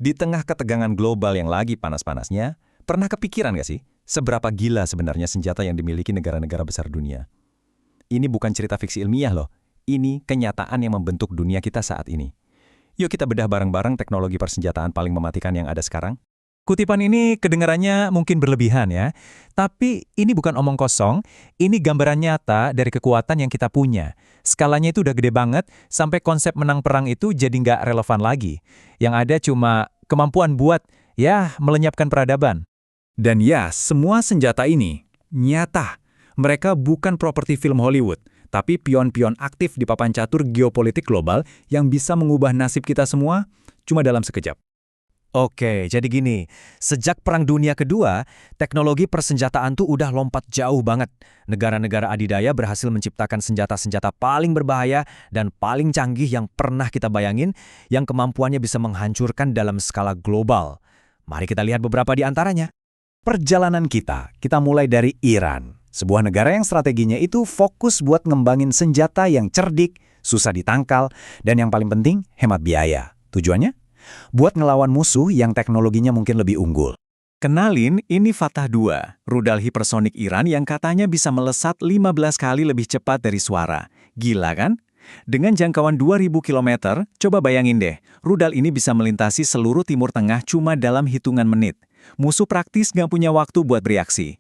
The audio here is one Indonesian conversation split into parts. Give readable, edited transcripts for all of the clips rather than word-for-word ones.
Di tengah ketegangan global yang lagi panas-panasnya, pernah kepikiran nggak sih seberapa gila sebenarnya senjata yang dimiliki negara-negara besar dunia? Ini bukan cerita fiksi ilmiah loh. Ini kenyataan yang membentuk dunia kita saat ini. Yuk kita bedah bareng-bareng teknologi persenjataan paling mematikan yang ada sekarang. Kutipan ini kedengarannya mungkin berlebihan ya, tapi ini bukan omong kosong, ini gambaran nyata dari kekuatan yang kita punya. Skalanya itu udah gede banget, sampai konsep menang perang itu jadi nggak relevan lagi. Yang ada cuma kemampuan buat, melenyapkan peradaban. Dan ya, semua senjata ini nyata. Mereka bukan properti film Hollywood, tapi pion-pion aktif di papan catur geopolitik global yang bisa mengubah nasib kita semua cuma dalam sekejap. Oke, jadi gini, sejak Perang Dunia Kedua, teknologi persenjataan tuh udah lompat jauh banget. Negara-negara adidaya berhasil menciptakan senjata-senjata paling berbahaya dan paling canggih yang pernah kita bayangin, yang kemampuannya bisa menghancurkan dalam skala global. Mari kita lihat beberapa di antaranya. Perjalanan kita mulai dari Iran. Sebuah negara yang strateginya itu fokus buat ngembangin senjata yang cerdik, susah ditangkal, dan yang paling penting, hemat biaya. Tujuannya? Buat ngelawan musuh yang teknologinya mungkin lebih unggul. Kenalin, ini Fatah 2, rudal hipersonik Iran yang katanya bisa melesat 15 kali lebih cepat dari suara. Gila kan? Dengan jangkauan 2000 km, coba bayangin deh, rudal ini bisa melintasi seluruh Timur Tengah cuma dalam hitungan menit. Musuh praktis nggak punya waktu buat bereaksi.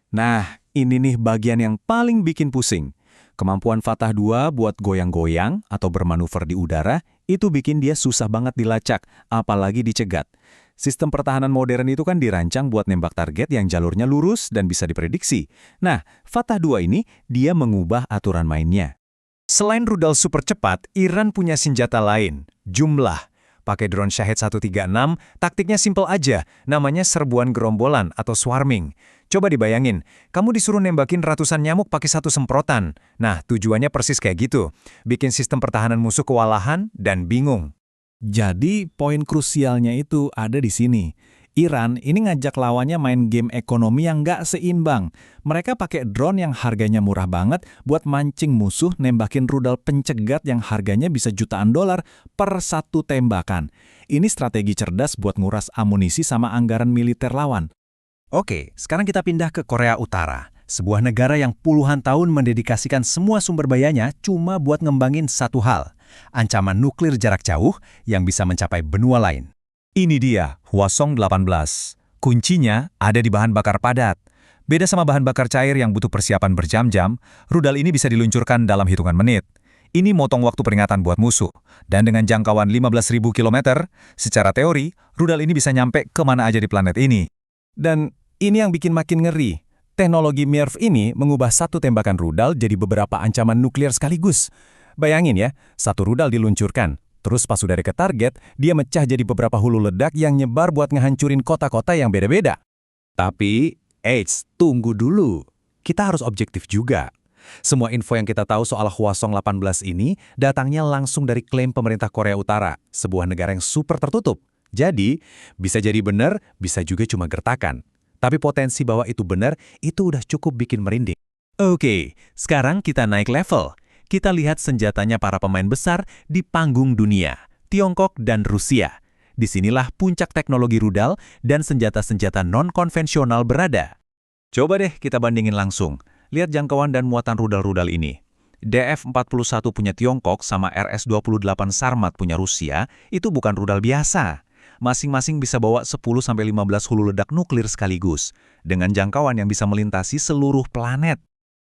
Nah, ini nih bagian yang paling bikin pusing. Kemampuan Fatah 2 buat goyang-goyang atau bermanuver di udara, itu bikin dia susah banget dilacak, apalagi dicegat. Sistem pertahanan modern itu kan dirancang buat nembak target yang jalurnya lurus dan bisa diprediksi. Nah, Fatah 2 ini, dia mengubah aturan mainnya. Selain rudal super cepat, Iran punya senjata lain, jumlah. Pakai drone Shahed 136, taktiknya simple aja, namanya serbuan gerombolan atau swarming. Coba dibayangin, kamu disuruh nembakin ratusan nyamuk pakai satu semprotan. Nah, tujuannya persis kayak gitu, bikin sistem pertahanan musuh kewalahan dan bingung. Jadi, poin krusialnya itu ada di sini. Iran ini ngajak lawannya main game ekonomi yang nggak seimbang. Mereka pakai drone yang harganya murah banget buat mancing musuh nembakin rudal pencegat yang harganya bisa jutaan dolar per satu tembakan. Ini strategi cerdas buat nguras amunisi sama anggaran militer lawan. Oke, sekarang kita pindah ke Korea Utara. Sebuah negara yang puluhan tahun mendedikasikan semua sumber dayanya cuma buat ngembangin satu hal, ancaman nuklir jarak jauh yang bisa mencapai benua lain. Ini dia, Hwasong-18. Kuncinya ada di bahan bakar padat. Beda sama bahan bakar cair yang butuh persiapan berjam-jam, rudal ini bisa diluncurkan dalam hitungan menit. Ini motong waktu peringatan buat musuh. Dan dengan jangkauan 15.000 km, secara teori, rudal ini bisa nyampe kemana aja di planet ini. Dan ini yang bikin makin ngeri. Teknologi MIRV ini mengubah satu tembakan rudal jadi beberapa ancaman nuklir sekaligus. Bayangin ya, satu rudal diluncurkan. Terus pas sudah deket target, dia mecah jadi beberapa hulu ledak yang nyebar buat ngehancurin kota-kota yang beda-beda. Tapi, tunggu dulu. Kita harus objektif juga. Semua info yang kita tahu soal Hwasong-18 ini datangnya langsung dari klaim pemerintah Korea Utara, sebuah negara yang super tertutup. Jadi, bisa jadi benar, bisa juga cuma gertakan. Tapi potensi bahwa itu benar, itu udah cukup bikin merinding. Oke, sekarang kita naik level. Kita lihat senjatanya para pemain besar di panggung dunia, Tiongkok dan Rusia. Disinilah puncak teknologi rudal dan senjata-senjata non-konvensional berada. Coba deh kita bandingin langsung. Lihat jangkauan dan muatan rudal-rudal ini. DF-41 punya Tiongkok sama RS-28 Sarmat punya Rusia, itu bukan rudal biasa. Masing-masing bisa bawa 10-15 hulu ledak nuklir sekaligus, dengan jangkauan yang bisa melintasi seluruh planet.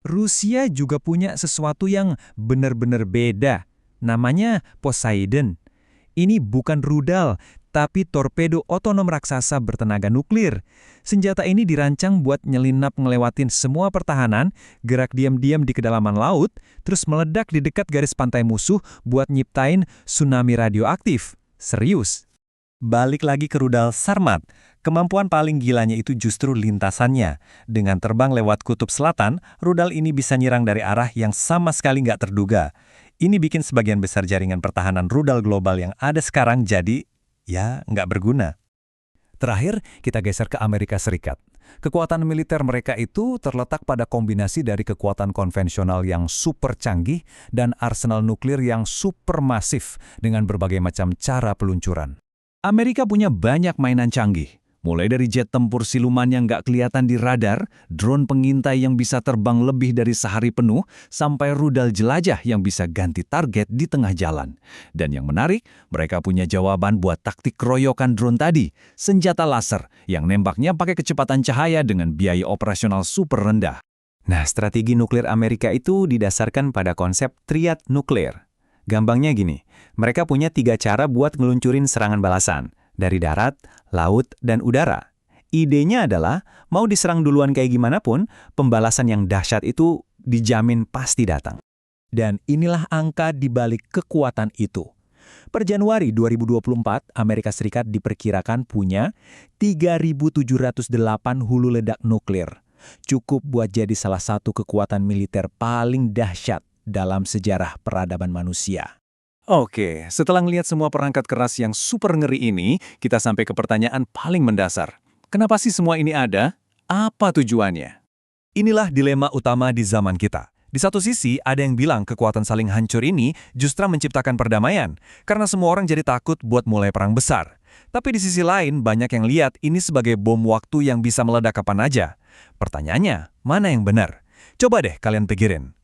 Rusia juga punya sesuatu yang benar-benar beda. Namanya Poseidon. Ini bukan rudal, tapi torpedo otonom raksasa bertenaga nuklir. Senjata ini dirancang buat nyelinap ngelewatin semua pertahanan, gerak diam-diam di kedalaman laut, terus meledak di dekat garis pantai musuh buat nyiptain tsunami radioaktif. Serius. Balik lagi ke rudal Sarmat. Kemampuan paling gilanya itu justru lintasannya. Dengan terbang lewat kutub selatan, rudal ini bisa nyerang dari arah yang sama sekali nggak terduga. Ini bikin sebagian besar jaringan pertahanan rudal global yang ada sekarang jadi, nggak berguna. Terakhir, kita geser ke Amerika Serikat. Kekuatan militer mereka itu terletak pada kombinasi dari kekuatan konvensional yang super canggih dan arsenal nuklir yang super masif dengan berbagai macam cara peluncuran. Amerika punya banyak mainan canggih. Mulai dari jet tempur siluman yang nggak kelihatan di radar, drone pengintai yang bisa terbang lebih dari sehari penuh, sampai rudal jelajah yang bisa ganti target di tengah jalan. Dan yang menarik, mereka punya jawaban buat taktik keroyokan drone tadi, senjata laser yang nembaknya pakai kecepatan cahaya dengan biaya operasional super rendah. Nah, strategi nuklir Amerika itu didasarkan pada konsep triad nuklir. Gampangnya gini, mereka punya 3 cara buat ngeluncurin serangan balasan, dari darat, laut, dan udara. Idenya adalah, mau diserang duluan kayak gimana pun, pembalasan yang dahsyat itu dijamin pasti datang. Dan inilah angka di balik kekuatan itu. Per Januari 2024, Amerika Serikat diperkirakan punya 3.708 hulu ledak nuklir. Cukup buat jadi salah satu kekuatan militer paling dahsyat dalam sejarah peradaban manusia. Oke, setelah ngelihat semua perangkat keras yang super ngeri ini, kita sampai ke pertanyaan paling mendasar. Kenapa sih semua ini ada? Apa tujuannya? Inilah dilema utama di zaman kita. Di satu sisi, ada yang bilang kekuatan saling hancur ini justru menciptakan perdamaian, karena semua orang jadi takut buat mulai perang besar. Tapi di sisi lain, banyak yang lihat ini sebagai bom waktu yang bisa meledak kapan aja. Pertanyaannya, mana yang benar? Coba deh kalian pikirin.